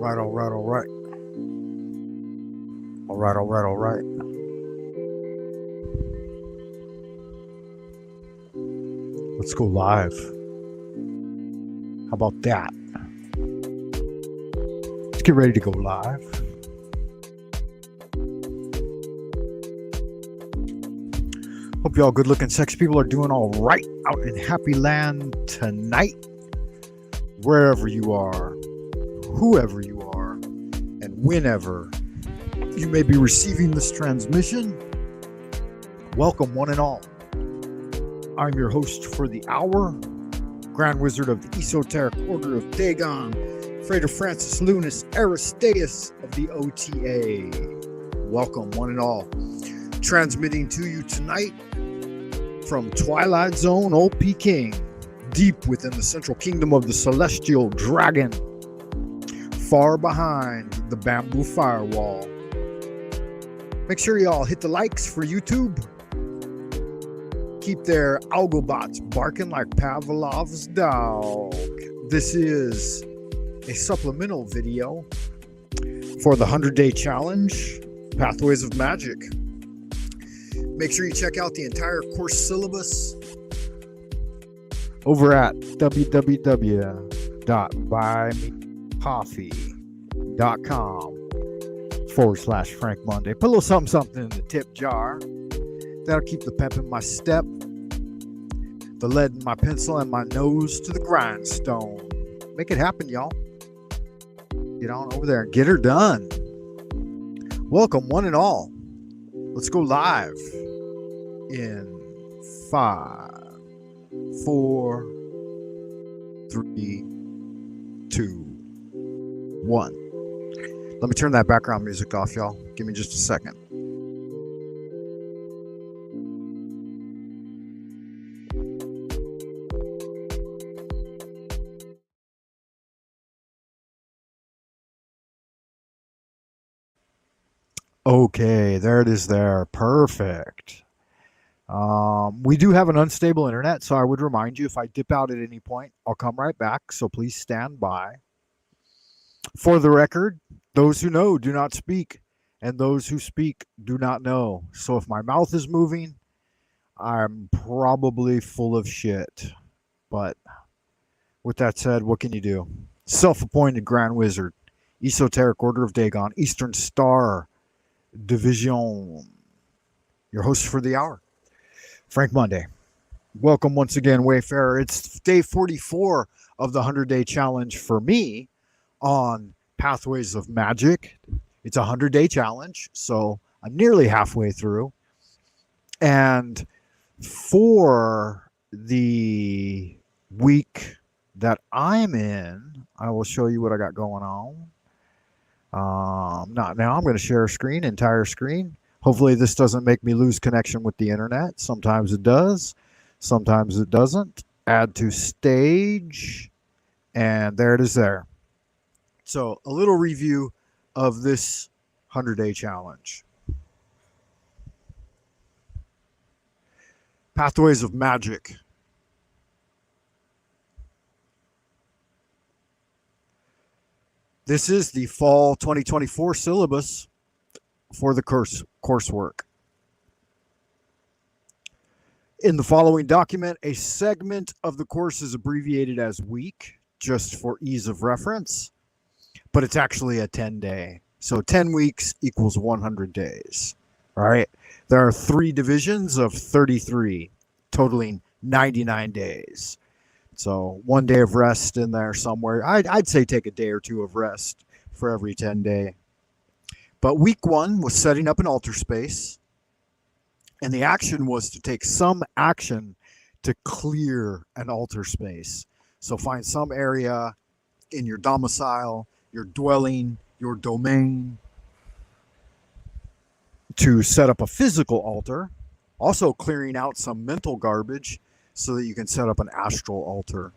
right, all right, all right. All right, all right, all right. Let's go live. How about that? Let's get ready to go live. Hope y'all good looking sexy people are doing all right out in Happy Land tonight. Wherever you are, whoever you are, and whenever you may be receiving this transmission, welcome one and all. I'm your host for the hour, Grand Wizard of the Esoteric Order of Dagon, Frater Francis Lunas Aristeus of the OTA. Welcome one and all. Transmitting to you tonight from Twilight Zone OP King, deep within the central kingdom of the celestial dragon, far behind the bamboo firewall. Make sure y'all hit the likes for YouTube. Keep their algobots barking like Pavlov's dog. This is a supplemental video for the 100-day challenge, Pathways of Magic. Make sure you check out the entire course syllabus over at www.buymecoffee.com/Frank Monday. Put a little something in the tip jar. That'll keep the pep in my step, the lead in my pencil, and my nose to the grindstone. Make it happen, y'all. Get on over there and get her done. Welcome, one and all. Let's go live in 5, 4, 3, 2, 1. Let me turn that background music off, y'all. Give me just a second. Okay, there it is there. Perfect. We do have an unstable internet, so I would remind you if I dip out at any point, I'll come right back, so please stand by. For the record, those who know do not speak, and those who speak do not know. So if my mouth is moving, I'm probably full of shit. But with that said, what can you do? Self-appointed Grand Wizard, Esoteric Order of Dagon, Eastern Star Division. Your host for the hour, Frank Monday. Welcome once again, Wayfarer. It's day 44 of the 100-day challenge for me on Pathways of Magic. It's a 100-day challenge, so I'm nearly halfway through. And for the week that I'm in, I will show you what I got going on. Not now. I'm going to share a screen, entire screen. Hopefully this doesn't make me lose connection with the internet. Sometimes it does. Sometimes it doesn't. Add to stage. And there it is there. So a little review of this 100-day challenge. Pathways of Magic. This is the fall 2024 syllabus for the coursework. In the following document, a segment of the course is abbreviated as week, just for ease of reference, but it's actually a 10-day. So 10 weeks equals 100 days. All right. There are 3 divisions of 33, totaling 99 days. So 1 day of rest in there somewhere. I'd say take a day or 2 of rest for every 10 day. But week 1 was setting up an altar space. And the action was to take some action to clear an altar space. So find some area in your domicile, your dwelling, your domain to set up a physical altar. Also clearing out some mental garbage so that you can set up an astral altar.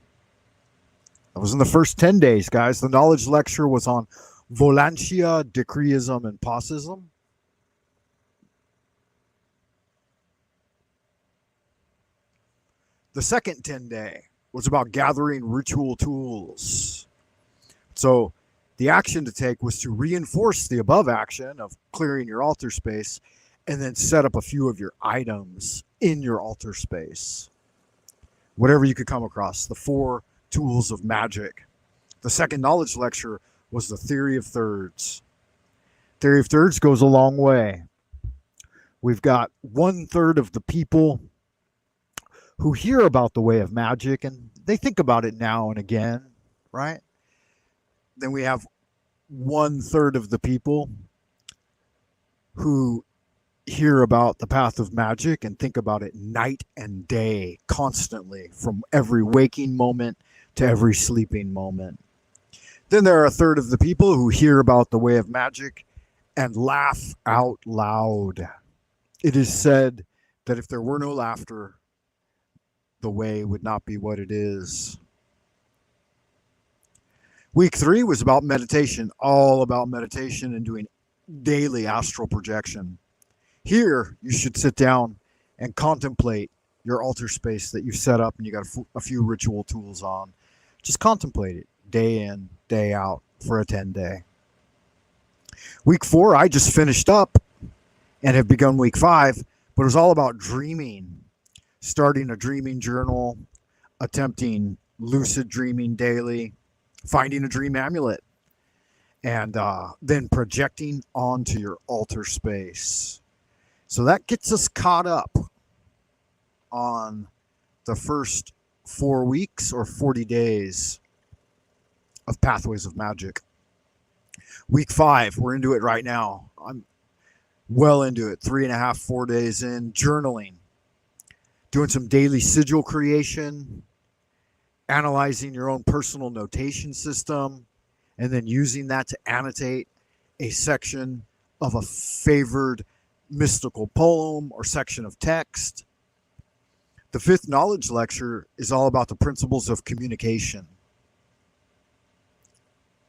That was in the first 10 days, guys. The knowledge lecture was on Volantia, Decreeism, and Possism. The second 10-day was about gathering ritual tools. So The action to take was to reinforce the above action of clearing your altar space and then set up a few of your items in your altar space. Whatever you could come across, the 4 tools of magic. The second knowledge lecture was the theory of thirds. Theory of thirds goes a long way. We've got 1/3 of the people who hear about the way of magic and they think about it now and again, right? Then we have 1/3 of the people who hear about the path of magic and think about it night and day, constantly, from every waking moment to every sleeping moment. Then there are 1/3 of the people who hear about the way of magic and laugh out loud. It is said that if there were no laughter, the way would not be what it is. Week 3 was about meditation, all about meditation and doing daily astral projection. Here, you should sit down and contemplate your altar space that you've set up and you got a few ritual tools on. Just contemplate it day in, day out for a 10-day. Week 4, I just finished up and have begun week 5, but it was all about dreaming, starting a dreaming journal, attempting lucid dreaming daily, finding a dream amulet, and then projecting onto your altar space. So that gets us caught up on the first 4 weeks or 40 days of Pathways of Magic. Week 5, we're into it right now. I'm well into it, 3.5, 4 days in, journaling, doing some daily sigil creation, analyzing your own personal notation system, and then using that to annotate a section of a favored mystical poem or section of text. The 5th knowledge lecture is all about the principles of communication.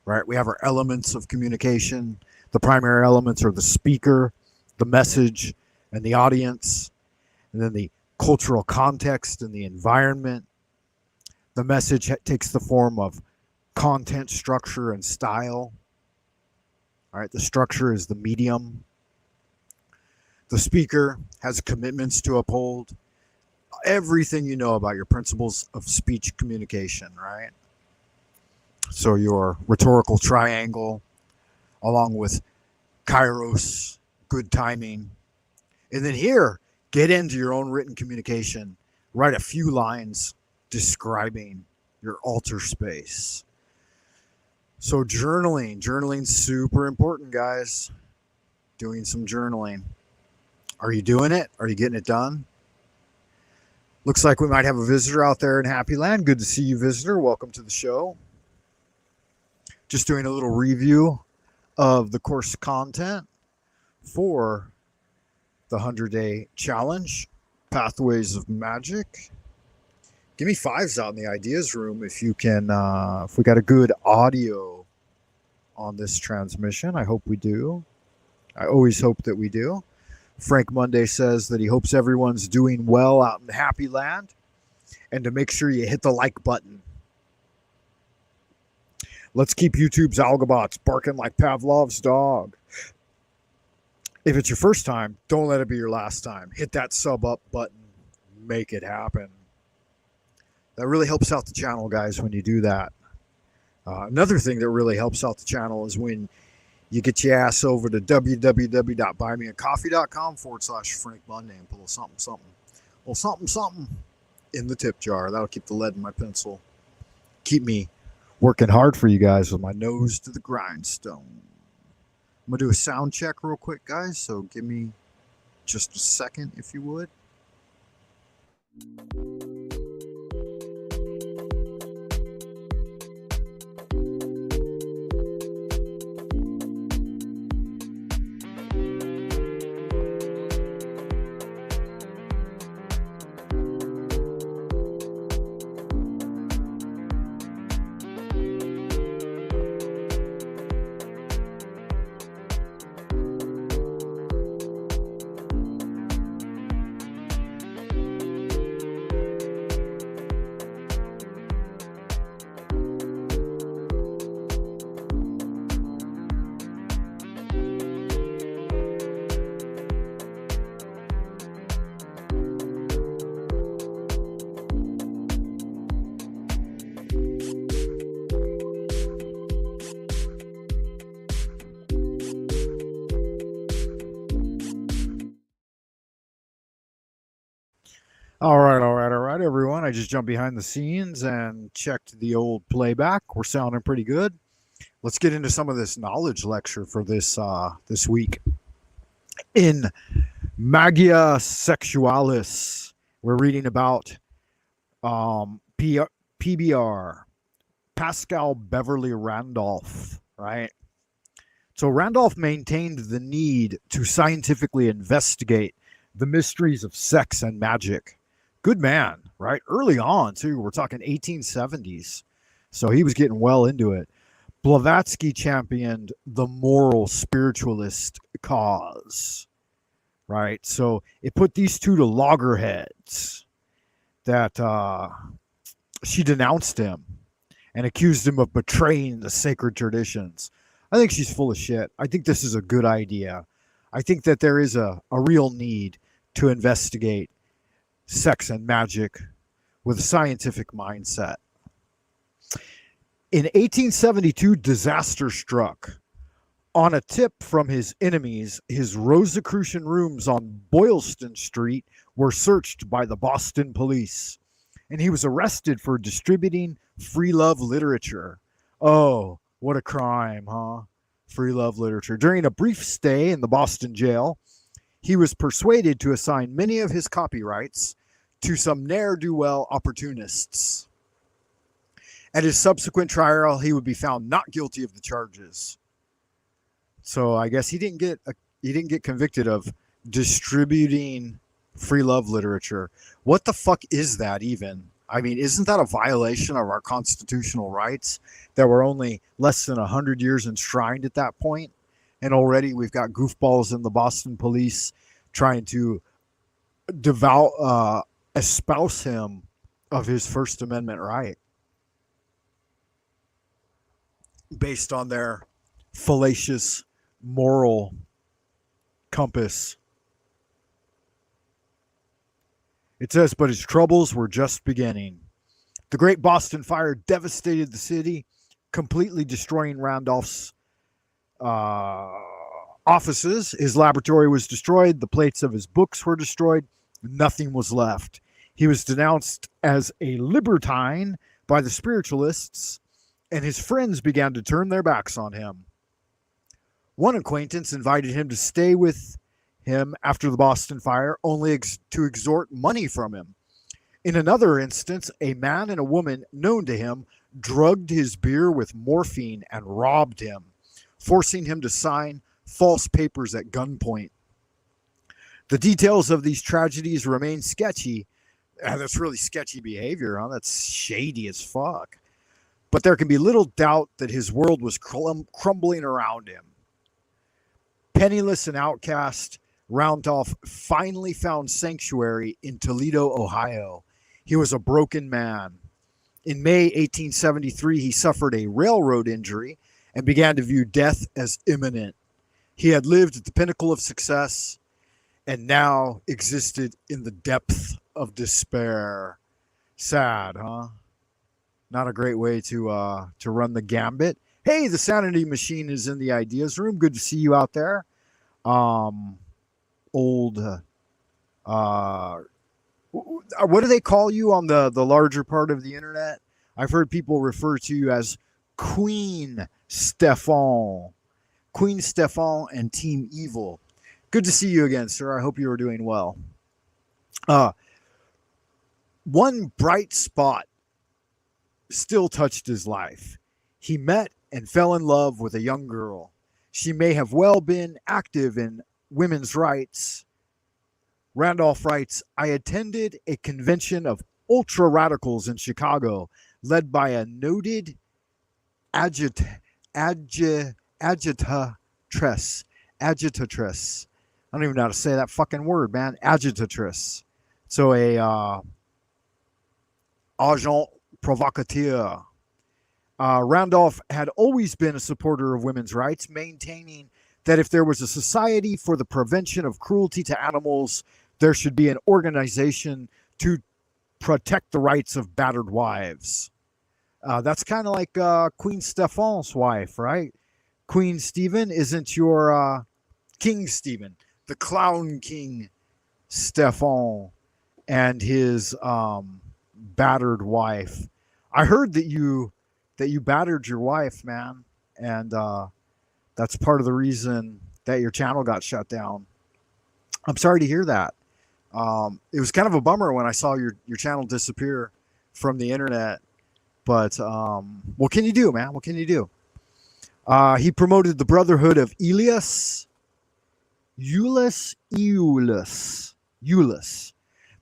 Right? We have our elements of communication. The primary elements are the speaker, the message, and the audience, and then the cultural context and the environment. The message takes the form of content, structure, and style. All right, the structure is the medium. The speaker has commitments to uphold. Everything you know about your principles of speech communication, right? So your rhetorical triangle, along with kairos, good timing. And then here, get into your own written communication. Write a few lines describing your altar space. So journaling's super important, guys. Doing some journaling. Are you doing it? Are you getting it done? Looks like we might have a visitor out there in Happy Land. Good to see you, visitor. Welcome to the show. Just doing a little review of the course content for the 100-day challenge, Pathways of Magic. Give me 5s out in the ideas room if you can, if we got a good audio on this transmission. I hope we do. I always hope that we do. Frank Monday says that he hopes everyone's doing well out in Happy Land, and to make sure you hit the like button. Let's keep YouTube's algobots barking like Pavlov's dog. If it's your first time, don't let it be your last time. Hit that sub up button. Make it happen. That really helps out the channel, guys, when you do that. Another thing that really helps out the channel is when you get your ass over to www.buymeacoffee.com/Frank Monday and pull a something in the tip jar. That'll keep the lead in my pencil. Keep me working hard for you guys with my nose to the grindstone. I'm going to do a sound check real quick, guys, so give me just a second, if you would. All right, everyone. I just jumped behind the scenes and checked the old playback. We're sounding pretty good. Let's get into some of this knowledge lecture for this week. In Magia Sexualis, we're reading about PBR, Pascal Beverly Randolph, right? So Randolph maintained the need to scientifically investigate the mysteries of sex and magic. Good man, right? Early on, too. We're talking 1870s. So he was getting well into it. Blavatsky championed the moral spiritualist cause, right? So it put these two to loggerheads that she denounced him and accused him of betraying the sacred traditions. I think she's full of shit. I think this is a good idea. I think that there is a real need to investigate sex and magic with a scientific mindset. In 1872, disaster struck. On a tip from his enemies, his Rosicrucian rooms on Boylston Street were searched by the Boston police, and he was arrested for distributing free love literature. Oh, what a crime, huh? Free love literature. During a brief stay in the Boston jail, he was persuaded to assign many of his copyrights to some ne'er-do-well opportunists. At his subsequent trial, he would be found not guilty of the charges. So I guess he didn't get convicted of distributing free love literature. What the fuck is that even? I mean, isn't that a violation of our constitutional rights that were only less than 100 years enshrined at that point? And already we've got goofballs in the Boston police trying to espouse him of his First Amendment right based on their fallacious moral compass. It says, but his troubles were just beginning. The Great Boston Fire devastated the city, completely destroying Randolph's offices. His laboratory was destroyed. The plates of his books were destroyed. Nothing was left. He was denounced as a libertine by the spiritualists, and his friends began to turn their backs on him. One acquaintance invited him to stay with him after the Boston Fire, only to extort money from him. In another instance, a man and a woman known to him drugged his beer with morphine and robbed him, forcing him to sign false papers at gunpoint. The details of these tragedies remain sketchy. That's really sketchy behavior, huh? That's shady as fuck. But there can be little doubt that his world was crumbling around him. Penniless and outcast, Randolph finally found sanctuary in Toledo, Ohio. He was a broken man. In May 1873, he suffered a railroad injury and began to view death as imminent. He had lived at the pinnacle of success and now existed in the depth of despair. Sad, huh? Not a great way to run the gambit. Hey, the Sanity Machine is in the ideas room. Good to see you out there. What do they call you on the larger part of the internet? I've heard people refer to you as Queen Stefan. Queen Stefan and Team Evil. Good to see you again, sir. I hope you are doing well. One bright spot still touched his life. He met and fell in love with a young girl. She may have well been active in women's rights. Randolph writes, I attended a convention of ultra-radicals in Chicago led by a noted agitatress. I don't even know how to say that fucking word, man. Agitatress. So a agent provocateur. Randolph had always been a supporter of women's rights, maintaining that if there was a society for the prevention of cruelty to animals, there should be an organization to protect the rights of battered wives. That's kind of like Queen Stefan's wife, right? Queen Stephen isn't your King Stephen, the Klown King Stefan. and his battered wife. I heard that you battered your wife, man, and that's part of the reason that your channel got shut down. I'm sorry to hear that. It was kind of a bummer when I saw your channel disappear from the internet. But what can you do, man? What can you do? He promoted the Brotherhood of Eulis,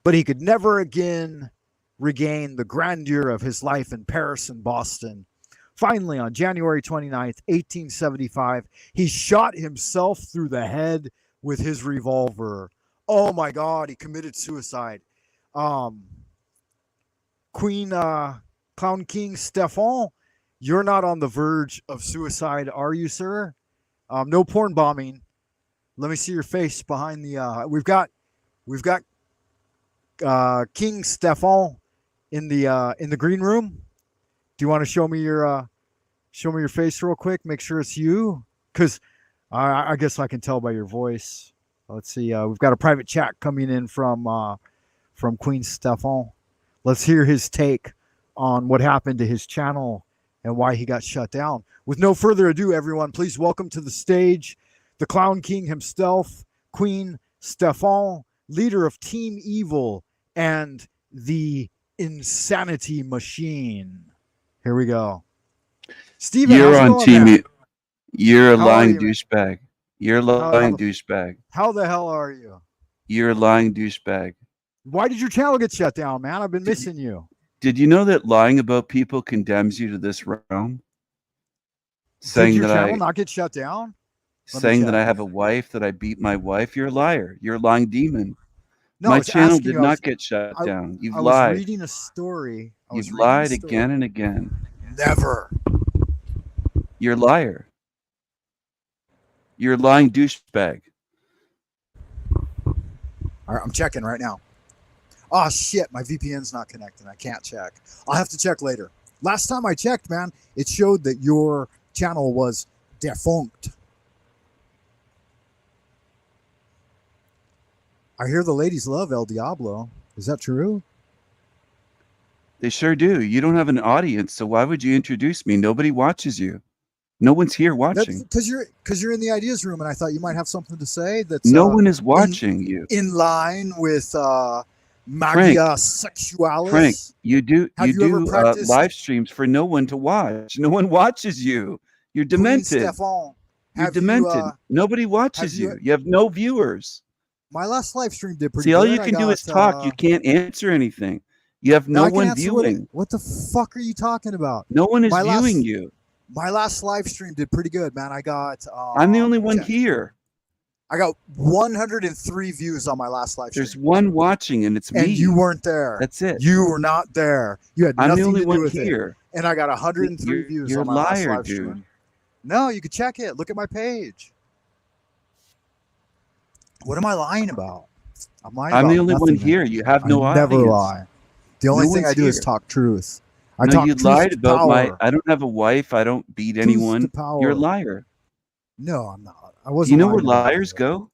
but he could never again regain the grandeur of his life in Paris and Boston. Finally, on January 29th, 1875, he shot himself through the head with his revolver. Oh my God, he committed suicide. Queen Klown King Stefan, you're not on the verge of suicide, are you, sir? No porn bombing. Let me see your face behind the. We've got King Stefan in the green room. Do you want to show me your face real quick? Make sure it's you, because I guess I can tell by your voice. Let's see. We've got a private chat coming in from Queen Stefan. Let's hear his take on what happened to his channel and why he got shut down. With no further ado, everyone, please welcome to the stage the Klown King himself, Queen Stefan, leader of Team Evil and the Insanity Machine. Here we go. Steven, you're on Team. You're a lying douchebag. You're a lying douchebag. How the hell are you? You're a lying douchebag. Why did your channel get shut down, man? I've been missing you. Did you know that lying about people condemns you to this realm? Did your channel not get shut down? Saying that I have a wife, that I beat my wife. You're a liar. You're a lying demon. No, my channel did not get shut down. You've lied. I was reading a story. You've lied again and again. Never. You're a liar. You're a lying douchebag. All right, I'm checking right now. Oh, shit, my VPN's not connecting. I can't check. I'll have to check later. Last time I checked, man, it showed that your channel was defunct. I hear the ladies love El Diablo. Is that true? They sure do. You don't have an audience, so why would you introduce me? Nobody watches you. No one's here watching. Because you're in the ideas room, and I thought you might have something to say. That's no one is watching you. In line with Magia Sexualis. Frank, you do live streams for no one to watch. No one watches you. You're demented. Stefan, you're demented. Nobody watches you. You have no viewers. My last live stream did pretty good. See, all you can do is talk. You can't answer anything. You have no one viewing. What the fuck are you talking about? No one is viewing you. My last live stream did pretty good, man. I got... I'm the only one here. I got 103 views on my last live stream. There's one watching, and it's me. And you weren't there. That's it. You were not there. You had nothing I'm the only to do one with here. It. And I got 103 views on my last live stream. No, you could check it. Look at my page. What am I lying about? I'm the only one here. You have no audience. Never lie. The only thing I do is talk truth. You lied about I don't have a wife. I don't beat anyone. You're a liar. No, I'm not. I wasn't. You know where liars go?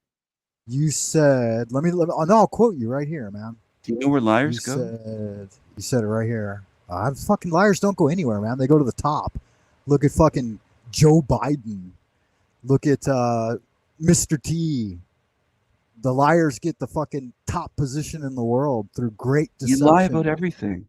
You said, let me. No, I'll quote you right here, man. Do you know where liars go? You said it right here. Fucking liars don't go anywhere, man. They go to the top. Look at fucking Joe Biden. Look at Mr. T. The liars get the fucking top position in the world through great deception. You lie about everything.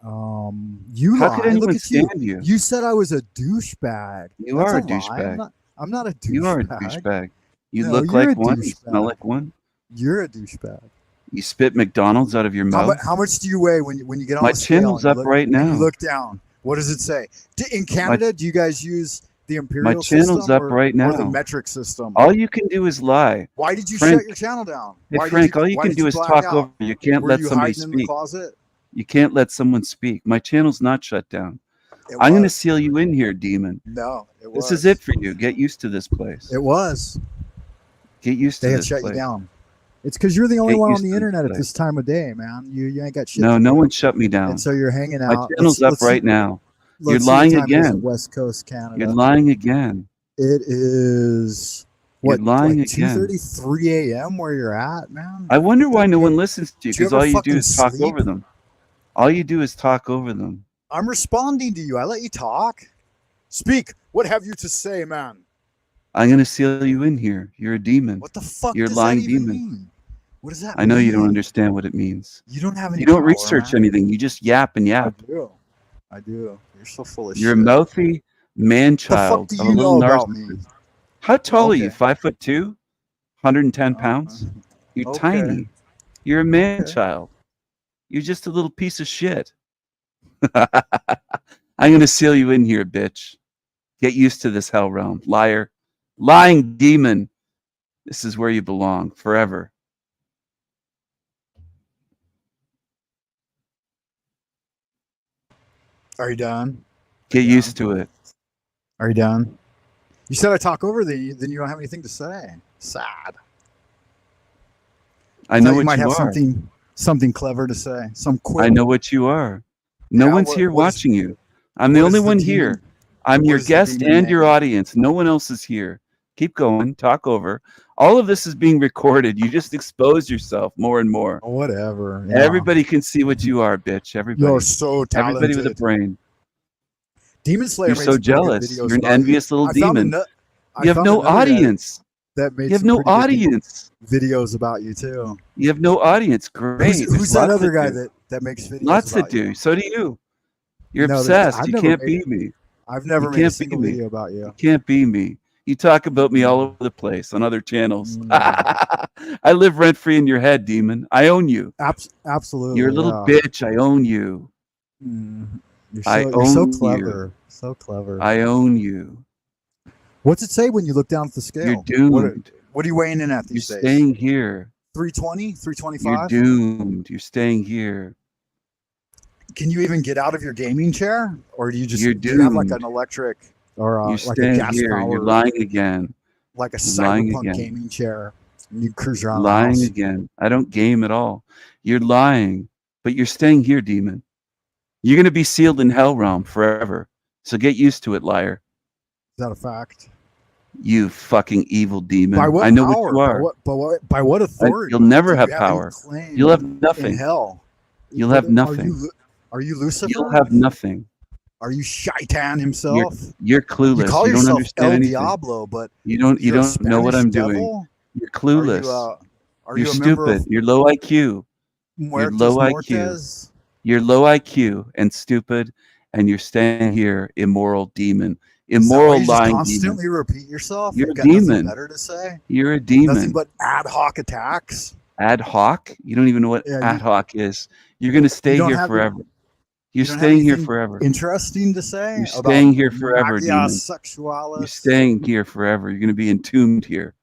You How lie. could anyone Look at stand you. You said I was a douchebag. You are a douchebag. I'm not a douchebag. You are a douchebag. You look like one. You smell like one. You're a douchebag. You spit McDonald's out of your mouth. How much do you weigh when you get on my the scale? My channel's up right now. You look down. What does it say? In Canada, do you guys use the imperial system? My channel's up right now. Or the metric system? All you can do is lie. Why did you shut your channel down? Hey, Frank, all you can do is talk over. You can't let somebody speak. In the closet? You can't let someone speak. My channel's not shut down. I'm going to seal you in here, demon. No, it was. This is it for you. Get used to this place. It was. Get used to this place. They had shut you down. It's because you're the only one on the internet at this time of day, man. You ain't got shit. No one shut me down. And so you're hanging out. My channel's up right now. You're lying again. West Coast Canada. You're lying again. It is You're What, lying like again. 2:30, 3 a.m. where you're at, man? I wonder why no one listens to you, Do you because ever all you do fucking is talk sleep? over them. All you do is talk over them. I'm responding to you. I let you talk. Speak. What have you to say, man? I'm going to seal you in here. You're a demon. What the fuck You're a does lying that even demon. mean? What does that I know mean? you don't understand what it means. You don't have any You don't power, research man. anything. You just yap and yap. I do. You're so full of You're shit. a mouthy man-child The fuck do of a you little know about narcissist. me? How tall are you? Okay. 5'2", 110 pounds? You're Okay. tiny. You're a man-child. You're just a little piece of shit. I'm going to seal you in here, bitch. Get used to this hell realm. Liar. Lying demon. This is where you belong forever. Are you done? Get used to it. Are you done? You said I talk over then you don't have anything to say. Sad. I know you what might you have are. something clever to say. Some quip. I know what you are. No Yeah, one's here what is- watching you. I'm the what only is the one demon- here. I'm what your is the guest demon and your name? audience. No one else is here. Keep going. Talk over. All of this is being recorded. You just expose yourself more and more. Whatever. Yeah. Everybody can see what you are, bitch. Everybody. You're so talented. Everybody with a brain. Demon Slayer You're made so some pretty good jealous. videos You're an about envious little I found demon. ano- I You have found no another guy audience. that made You have some no pretty good audience. videos about you too. You have no audience. Great. Who's that other guy that makes videos Lots about that do. you? So do you. You're No, obsessed. I've You never can't made- be me. I've never You made a can't single be me. video about you. You can't be me. You talk about me all over the place on other channels. I live rent free in your head, demon. I own you. Absolutely. You're a little bitch. I own you. You're I so, you're so own clever. you. So clever. I own you. What's it say when you look down at the scale? You're doomed. What are you weighing in at You're these days? staying here. 320, You're 325? doomed. You're staying here. Can you even get out of your gaming chair? Or do you just You're do you have like doomed. an electric or You're like a staying gas here. power, You're lying again. like a You're lying cyberpunk again. gaming chair? And you cruise around Lying the house. again. I don't game at all. You're lying, but you're staying here, demon. You're going to be sealed in hell realm forever. So get used to it, liar. Is that a fact? You fucking evil demon. By what I know power? what you are. By what authority? You'll never Do have you any power. claim You'll have in nothing. hell. You'll have nothing. Are you Lucifer? You'll have nothing. Are you Shaitan himself? You're clueless. You call don't yourself understand El anything. Diablo, but You don't you're a know what Spanish I'm doing. devil? You're clueless. Are You're you a member stupid. of You're low IQ. Muertes low IQ. Mortes? You're low IQ and stupid, and you're staying here, immoral demon. Is that why Immoral you just lying constantly demon. repeat yourself? You're You've a got nothing demon. better to say? You're a demon. Nothing but ad hoc attacks? Ad hoc? You don't even know what Yeah, ad hoc is. You're going to stay don't here have- forever. You're You don't have staying here anything forever. Interesting to say? You're about staying here forever, Magia demon. Sexualis? You're staying here forever. You're going to be entombed here.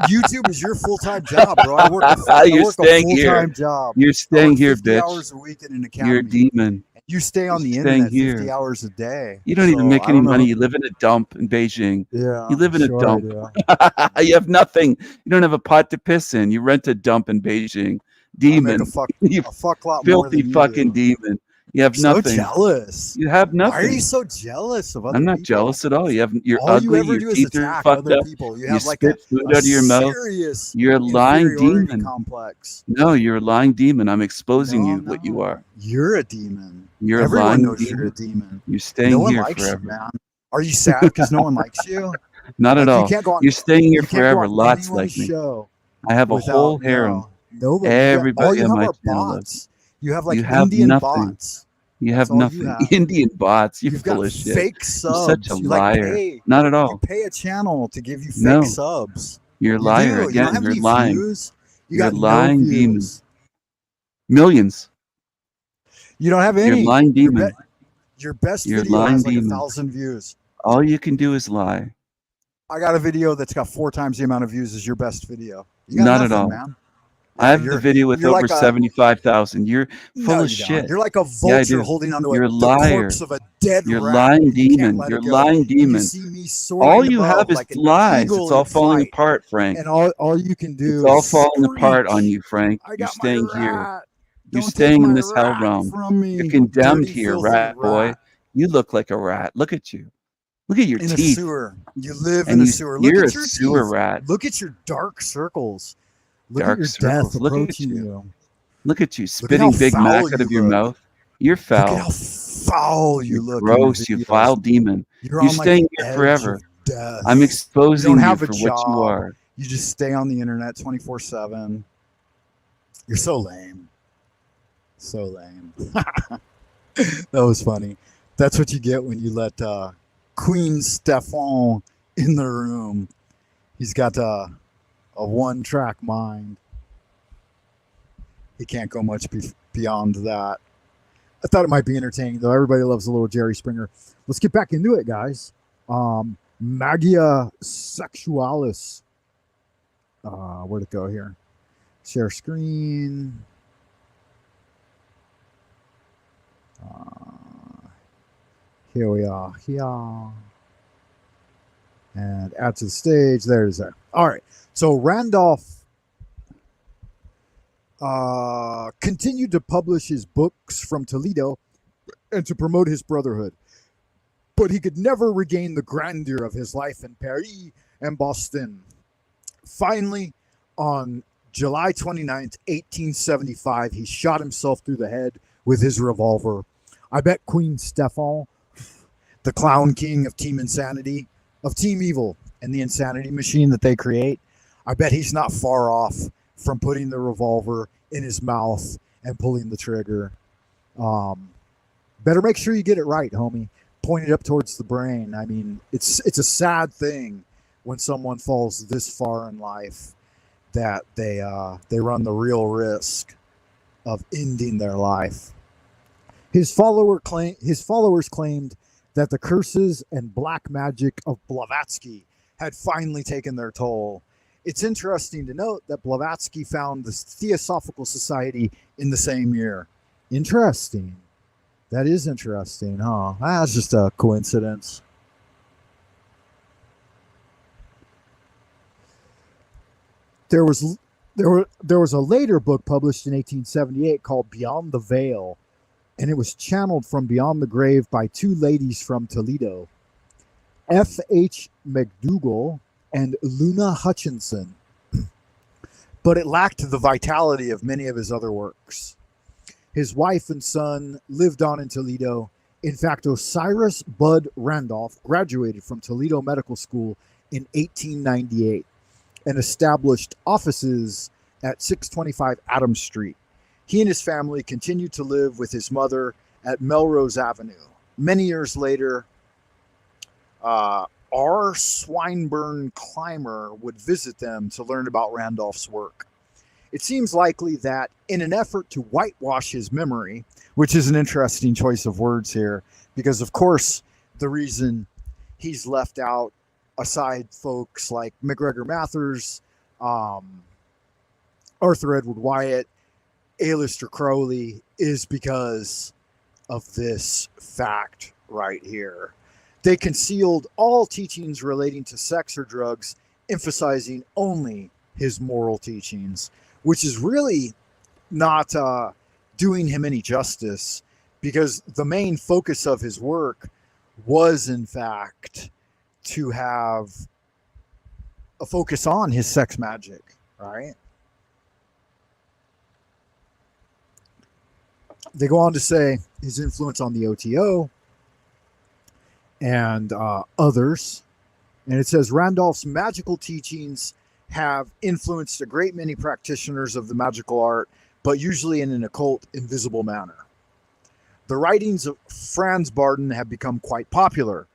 YouTube is your full-time job, bro. I work a You're staying full-time here. job. You're I staying work here, 50 bitch. hours a week in an academy. You're a demon. You stay on the You're staying internet 50 here. hours a day. You don't even So, make I any don't know money. who- You live in a dump in Beijing. Yeah, You live in a sure dump. I do. You have nothing. You don't have a pot to piss in. You rent a dump in Beijing. I Demon. make You a fuck lot more filthy than you fucking do. demon. You have So nothing. jealous. You have Why are you nothing. so jealous of other I'm not people? jealous at all. You're All you ugly. ever do Your is teeth are attack fucked other up. people. You You have like spit food out of your mouth. serious You're a lying inferiority demon. complex. No, you're a lying demon. I'm exposing No, you what you no. are. You're a demon. You're Everyone a lying knows demon. you're a demon. You're staying No one here likes forever. you, man. Are you sad because no one likes you? Not at Like, all. You can't go on, You're staying here you can't go forever. on Lots anyone's like me. show I have a without, whole harem. No, nobody. Everybody all you on have my are channel bots. You have like You have Indian nothing. bots. You That's have all you nothing. have. Indian bots. You're You've full got of shit. fake You're subs. such a You liar. pay. Not at You all. pay a channel to give you fake No. subs. You're a You liar do. You don't again. have You're any lying. views. You You're got a lying no demon. views. Millions. You don't have You're any. a lying demon. Your best You're a video lying has like demon. 1,000 views. All you can do is lie. I got a video that's got 4 times the amount of views as your best video. You got Not at nothing, all. man. I have You're- the video with you're over like a- 75,000. You're full No, of you don't. shit. You're like a Yeah, I vulture do. holding onto You're a the liar. corpse of a dead You're a rat. lying You can't demon. let You're it a go. lying And demon. You see me soaring All you above have is like an lies. eagle It's all in falling flight. apart, Frank. And all you can do It's all is falling apart on screech. you, Frank. I You're got my staying here. rat. You're Don't take staying in my this hell rat realm. from me, You're condemned dirty, here, filthy rat boy. rat. You look like a rat. Look at you. Look at your In a teeth. sewer. You live And in a sewer. Look you're at a your sewer teeth. rat. Look at your dark circles. Look Dark at your circles. death Look at approaching you. you. Look at you Look at how spitting Big foul Mac out you of your look. mouth. You're Look at how foul. foul you You're look gross, in you the vile videos. demon. You're You're on like staying the here edge forever. of death. I'm You don't exposing you have a for what you job. are. You just stay on the internet 24/7. You're so lame. So lame. That was funny. That's what you get when you let Queen Stefan in the room. He's got a one-track mind. He can't go much beyond that. I thought it might be entertaining, though. Everybody loves a little Jerry Springer. Let's get back into it, guys. Magia Sexualis. Where'd it go here? Share screen. Here we are. Here. And add to the stage. There it is there. All right. So Randolph continued to publish his books from Toledo and to promote his brotherhood. But he could never regain the grandeur of his life in Paris and Boston. Finally, on July 29th, 1875, he shot himself through the head with his revolver. I bet Queen Stefan, the Klown King of Team Insanity, of Team Evil, and the insanity machine that they create, I bet he's not far off from putting the revolver in his mouth and pulling the trigger. Better make sure you get it right, homie. Point it up towards the brain. I mean, it's a sad thing when someone falls this far in life that they run the real risk of ending their life. His followers claimed that the curses and black magic of Blavatsky had finally taken their toll. It's interesting to note that Blavatsky found the Theosophical Society in the same year. Interesting. That is interesting, huh? That's just a coincidence. There was a later book published in 1878 called Beyond the Veil, and it was channeled from beyond the grave by two ladies from Toledo, F.H. McDougall and Luna Hutchinson. But it lacked the vitality of many of his other works. His wife and son lived on in Toledo. In fact, Osiris Bud Randolph graduated from Toledo Medical School in 1898 and established offices at 625 Adams Street. He and his family continued to live with his mother at Melrose Avenue. Many years later, R. Swinburne Clymer would visit them to learn about Randolph's work. It seems likely that in an effort to whitewash his memory, which is an interesting choice of words here, because of course the reason he's left out, aside folks like McGregor Mathers, Arthur Edward Wyatt, Aleister Crowley, is because of this fact right here. They concealed all teachings relating to sex or drugs, emphasizing only his moral teachings, which is really not doing him any justice, because the main focus of his work was, in fact, to have a focus on his sex magic, right? They go on to say his influence on the OTO and others. And it says Randolph's magical teachings have influenced a great many practitioners of the magical art, but usually in an occult, invisible manner. The writings of Franz Barden have become quite popular.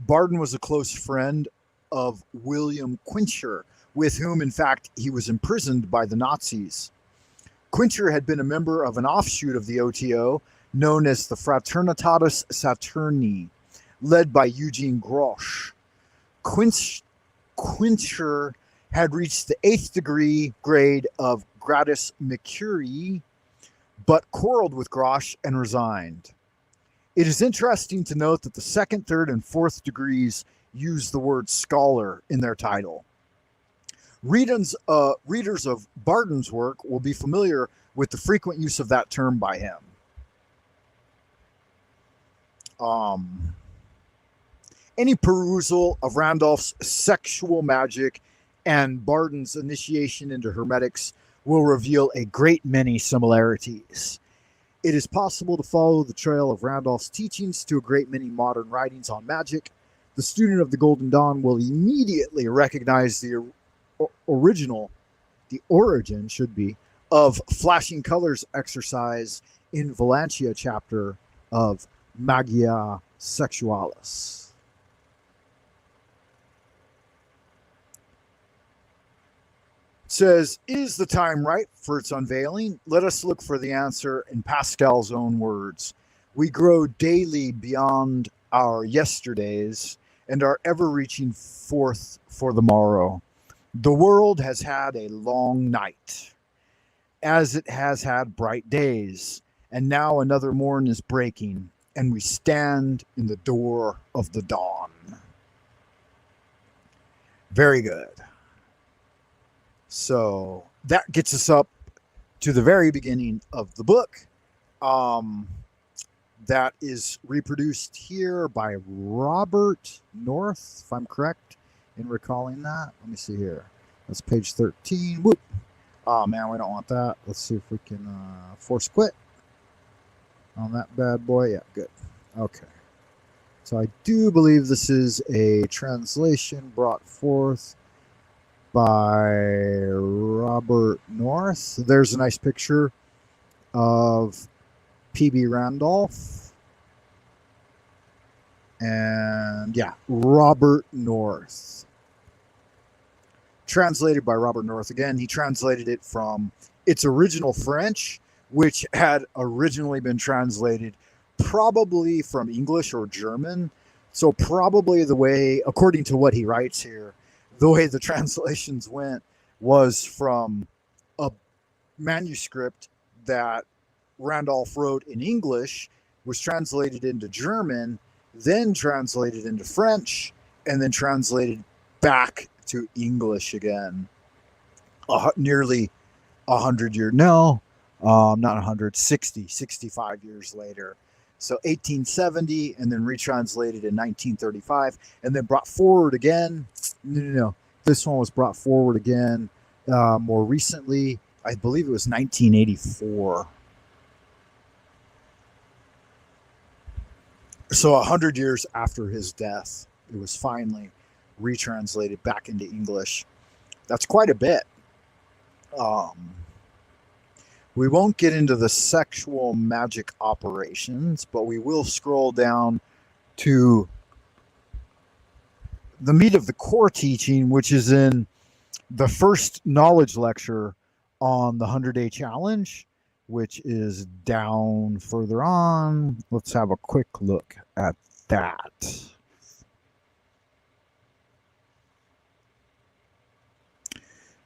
Barden was a close friend of William Quincher, with whom, in fact, he was imprisoned by the Nazis. Quincher had been a member of an offshoot of the OTO known as the Fraternitatis Saturni, led by Eugene Grosch. Quincher had reached the 8th grade of Gradus Mercurii, but quarreled with Grosch and resigned. It is interesting to note that the 2nd, 3rd, and 4th degrees use the word scholar in their title. Readers of Barden's work will be familiar with the frequent use of that term by him. Any perusal of Randolph's sexual magic and Barden's initiation into hermetics will reveal a great many similarities. It is possible to follow the trail of Randolph's teachings to a great many modern writings on magic. The student of the Golden Dawn will immediately recognize the origin should be, of flashing colors exercise in Valantia chapter of Magia Sexualis. Says, is the time right for its unveiling? Let us look for the answer in Pascal's own words. We grow daily beyond our yesterdays and are ever reaching forth for the morrow. The world has had a long night, as it has had bright days, and now another morn is breaking, and we stand in the door of the dawn. Very good. So that gets us up to the very beginning of the book. That is reproduced here by Robert North, if I'm correct in recalling that. Let me see here. That's page 13. Whoop. Oh, man, we don't want that. Let's see if we can force quit on that bad boy. Yeah, good. Okay. So I do believe this is a translation brought forth by Robert North. There's a nice picture of P.B. Randolph. And yeah, Robert North. Translated by Robert North. Again, he translated it from its original French, which had originally been translated probably from English or German. So probably the way, according to what he writes here, the way the translations went was from a manuscript that Randolph wrote in English, was translated into German, then translated into French, and then translated back to English again. Nearly 100 years, no, not 100, 65 years later. So 1870, and then retranslated in 1935, and then brought forward again. No. This one was brought forward again more recently. I believe it was 1984. So 100 years after his death, it was finally retranslated back into English. That's quite a bit. We won't get into the sexual magic operations, but we will scroll down to the meat of the core teaching, which is in the first knowledge lecture on the 100-day challenge, which is down further on. Let's have a quick look at that.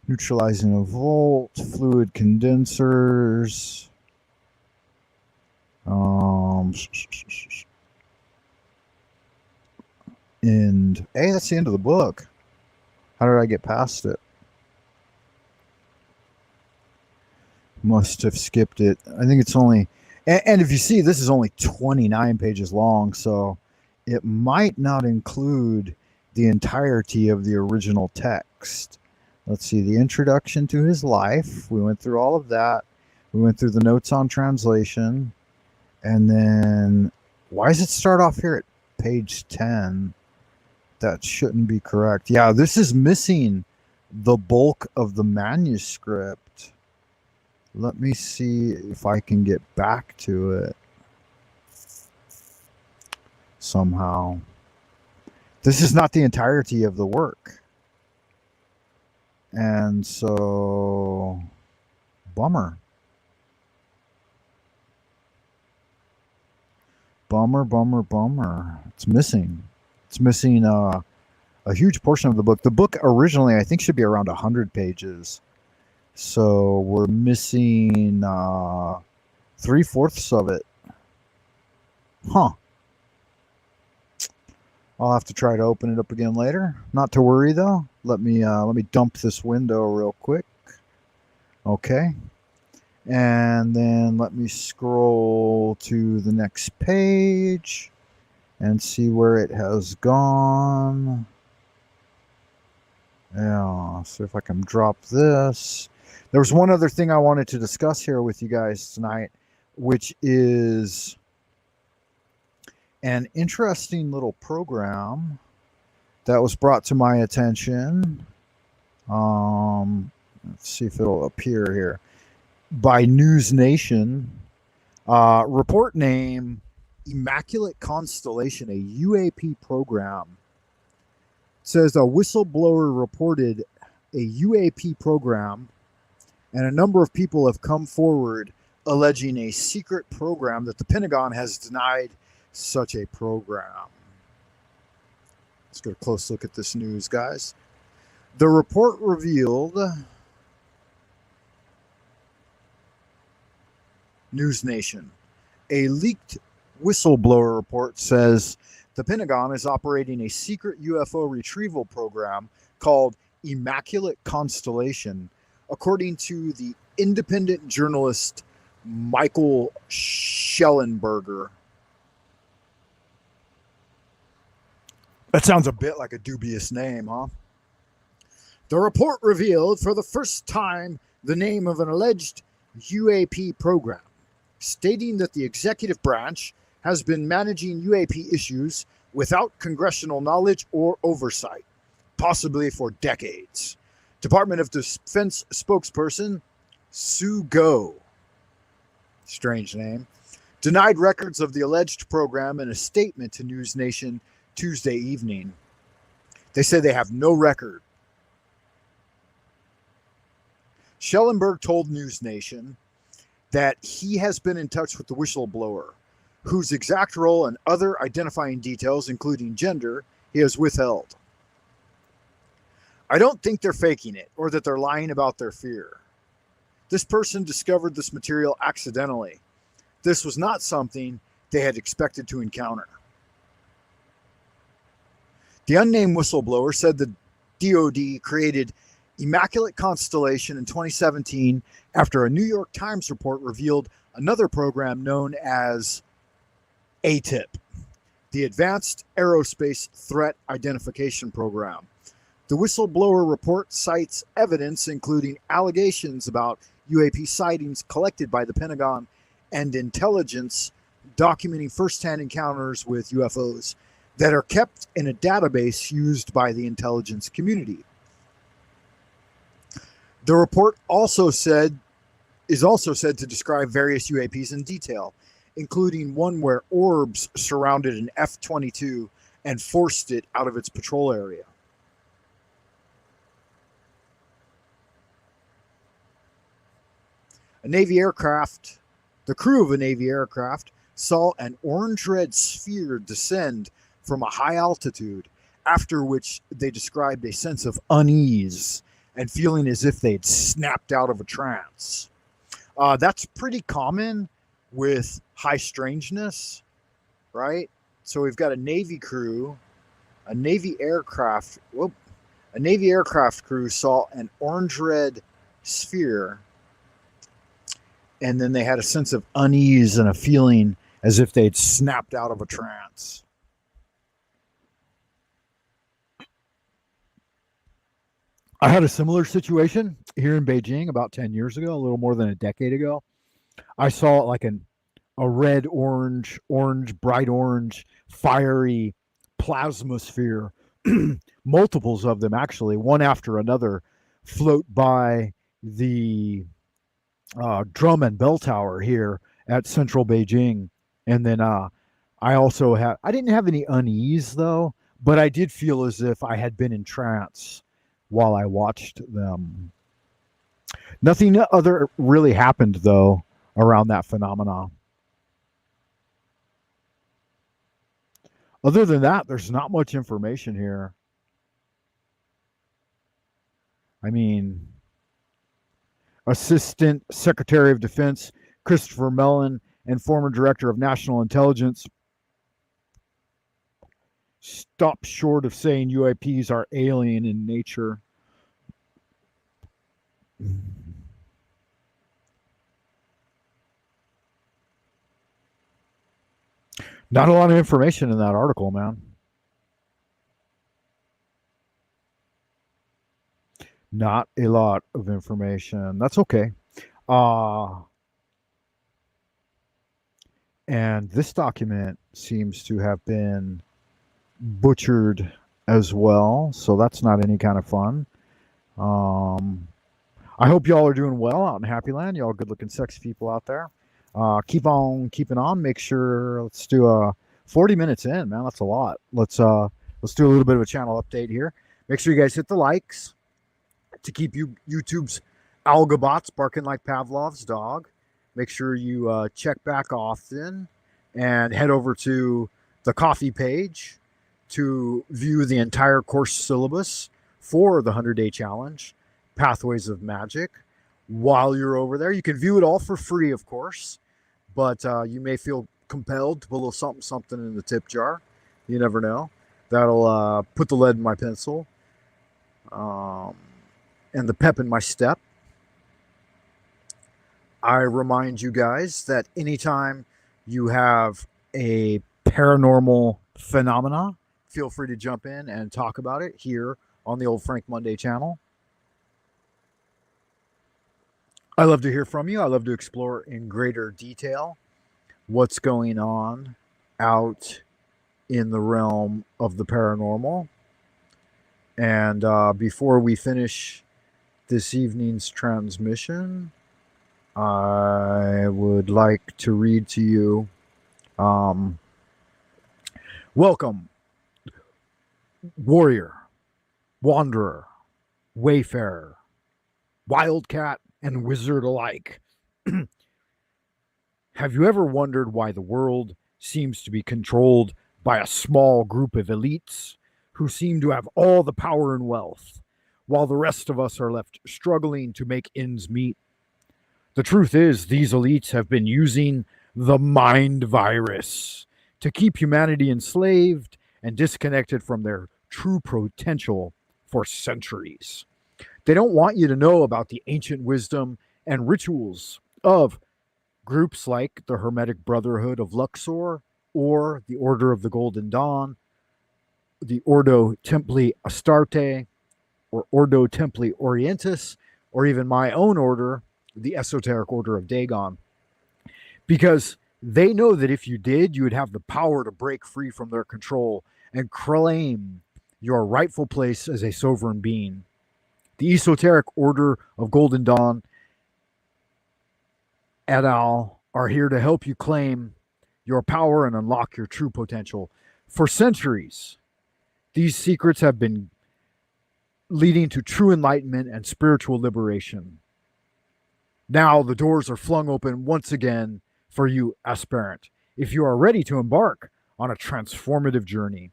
Neutralizing a volt, fluid condensers. And hey, that's the end of the book. How did I get past it? Must have skipped it. I think it's only, and if you see, this is only 29 pages long, so it might not include the entirety of the original text. Let's see, the introduction to his life. We went through all of that. We went through the notes on translation. And then, why does it start off here at page 10? That shouldn't be correct. Yeah, this is missing the bulk of the manuscript. Let me see if I can get back to it somehow. This is not the entirety of the work. And so, bummer. Bummer. It's missing. It's missing a huge portion of the book. The book originally, I think, should be around 100 pages. So we're missing 3/4 of it. Huh. I'll have to try to open it up again later. Not to worry though. Let me dump this window real quick. Okay. And then let me scroll to the next page. and see where it has gone. Yeah, see if I can drop this. There was one other thing I wanted to discuss here with you guys tonight, which is an interesting little program that was brought to my attention. Let's see if it'll appear here. By News Nation. Report name Immaculate Constellation, a UAP program. It says a whistleblower reported a UAP program, and a number of people have come forward alleging a secret program that the Pentagon has denied such a program. Let's get a close look at this news, guys. The report revealed, News Nation, a leaked whistleblower report says the Pentagon is operating a secret UFO retrieval program called Immaculate Constellation, according to the independent journalist Michael Schellenberger. That sounds a bit like a dubious name, huh? The report revealed for the first time the name of an alleged UAP program, stating that the executive branch has been managing UAP issues without congressional knowledge or oversight, possibly for decades. Department of Defense spokesperson Sue Go, strange name, denied records of the alleged program in a statement to News Nation Tuesday evening. They say they have no record. Schellenberg told News Nation that he has been in touch with the whistleblower, whose exact role and other identifying details, including gender, he has withheld. I don't think they're faking it or that they're lying about their fear. This person discovered this material accidentally. This was not something they had expected to encounter. The unnamed whistleblower said the DoD created Immaculate Constellation in 2017 after a New York Times report revealed another program known as ATIP, the Advanced Aerospace Threat Identification Program. The whistleblower report cites evidence including allegations about UAP sightings collected by the Pentagon and intelligence documenting first-hand encounters with UFOs that are kept in a database used by the intelligence community. The report is also said to describe various UAPs in detail, including one where orbs surrounded an F-22 and forced it out of its patrol area. The crew of a Navy aircraft saw an orange-red sphere descend from a high altitude, after which they described a sense of unease and feeling as if they'd snapped out of a trance. That's pretty common with high strangeness, right? So we've got a Navy crew, a Navy aircraft crew saw an orange-red sphere, and then they had a sense of unease and a feeling as if they'd snapped out of a trance. I had a similar situation here in Beijing about 10 years ago, a little more than a decade ago. I saw like a red, orange, bright orange, fiery plasma sphere, multiples of them actually, one after another, float by the drum and bell tower here at central Beijing. And then I didn't have any unease though, but I did feel as if I had been in trance while I watched them. Nothing other really happened though around that phenomena. Other than that, there's not much information here. I mean, Assistant Secretary of Defense Christopher Mellon and former Director of National Intelligence stopped short of saying UAPs are alien in nature. Not a lot of information in that article, man. Not a lot of information. That's okay. Uh, and this document seems to have been butchered as well, so that's not any kind of fun. I hope y'all are doing well out in Happy Land. Y'all good looking sexy people out there. Keep on keeping on. Make sure, let's do 40 minutes in, man. That's a lot. Let's do a little bit of a channel update here. Make sure you guys hit the likes to keep YouTube's algobots barking like Pavlov's dog. Make sure you check back often and head over to the coffee page to view the entire course syllabus for the 100-day challenge, Pathways of Magic. While you're over there, you can view it all for free, of course, but you may feel compelled to put a little something, something in the tip jar. You never know. That'll put the lead in my pencil and the pep in my step. I remind you guys that anytime you have a paranormal phenomena, feel free to jump in and talk about it here on the Old Frank Monday channel. I love to hear from you. I love to explore in greater detail what's going on out in the realm of the paranormal. And before we finish this evening's transmission, I would like to read to you, welcome, warrior, wanderer, wayfarer, wildcat, and wizard alike. Have you ever wondered why the world seems to be controlled by a small group of elites who seem to have all the power and wealth, while the rest of us are left struggling to make ends meet? The truth is, these elites have been using the mind virus to keep humanity enslaved and disconnected from their true potential for centuries. They don't want you to know about the ancient wisdom and rituals of groups like the Hermetic Brotherhood of Luxor, or the Order of the Golden Dawn, the Ordo Templi Astarte, or Ordo Templi Orientis, or even my own order, the Esoteric Order of Dagon. Because they know that if you did, you would have the power to break free from their control and claim your rightful place as a sovereign being. The Esoteric Order of Golden Dawn et al. Are here to help you claim your power and unlock your true potential. For centuries, these secrets have been leading to true enlightenment and spiritual liberation. Now the doors are flung open once again for you, aspirant, if you are ready to embark on a transformative journey.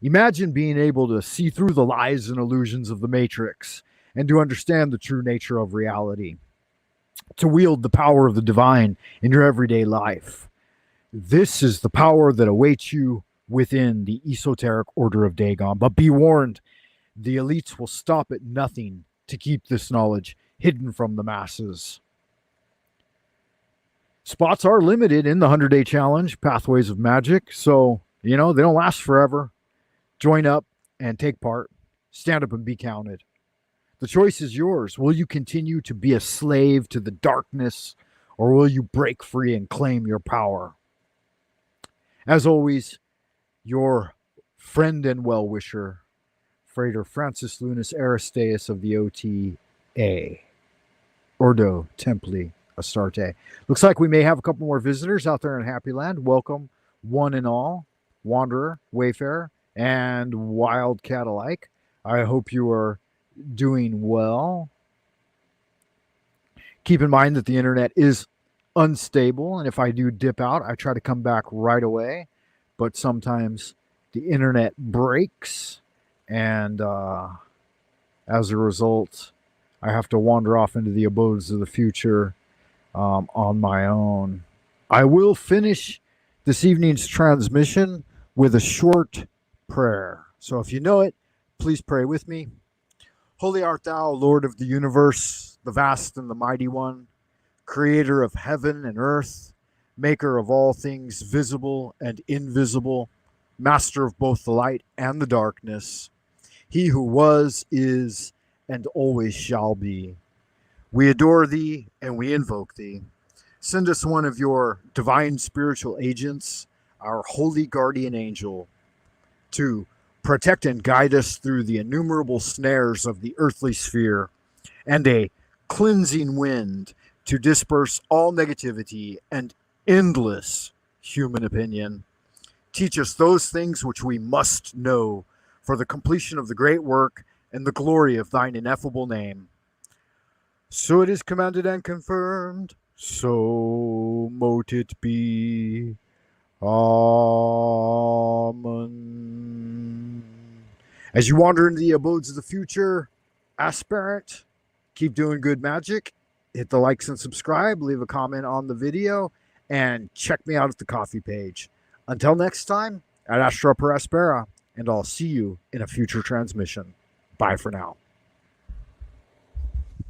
Imagine being able to see through the lies and illusions of the Matrix and to understand the true nature of reality, to wield the power of the divine in your everyday life. This is the power that awaits you within the Esoteric Order of Dagon. But be warned, the elites will stop at nothing to keep this knowledge hidden from the masses. Spots are limited in the 100-day challenge, Pathways of Magic, so, they don't last forever. Join up and take part. Stand up and be counted. The choice is yours. Will you continue to be a slave to the darkness, or will you break free and claim your power? As always, your friend and well-wisher, Frater Francis Lunas Aristeas of the OTA, Ordo Templi Astarte. Looks like we may have a couple more visitors out there in Happy Land. Welcome, one and all, wanderer, wayfarer, and wildcat alike. I hope you are doing well. Keep in mind that the internet is unstable, and if I do dip out, I try to come back right away, but sometimes the internet breaks, and as a result, I have to wander off into the abodes of the future on my own. I will finish this evening's transmission with a short prayer. So if you know it, please pray with me. Holy art thou, Lord of the universe, the vast and the mighty one, creator of heaven and earth, maker of all things visible and invisible, master of both the light and the darkness, he who was, is, and always shall be. We adore thee and we invoke thee. Send us one of your divine spiritual agents, our holy guardian angel, to protect and guide us through the innumerable snares of the earthly sphere, and a cleansing wind to disperse all negativity and endless human opinion. Teach us those things which we must know for the completion of the great work and the glory of thine ineffable name. So it is commanded and confirmed, so mote it be. Amen. As you wander into the abodes of the future, aspirant, keep doing good magic. Hit the likes and subscribe, leave a comment on the video, and check me out at the coffee page. Until next time, ad astra per aspera, and I'll see you in a future transmission. Bye for now.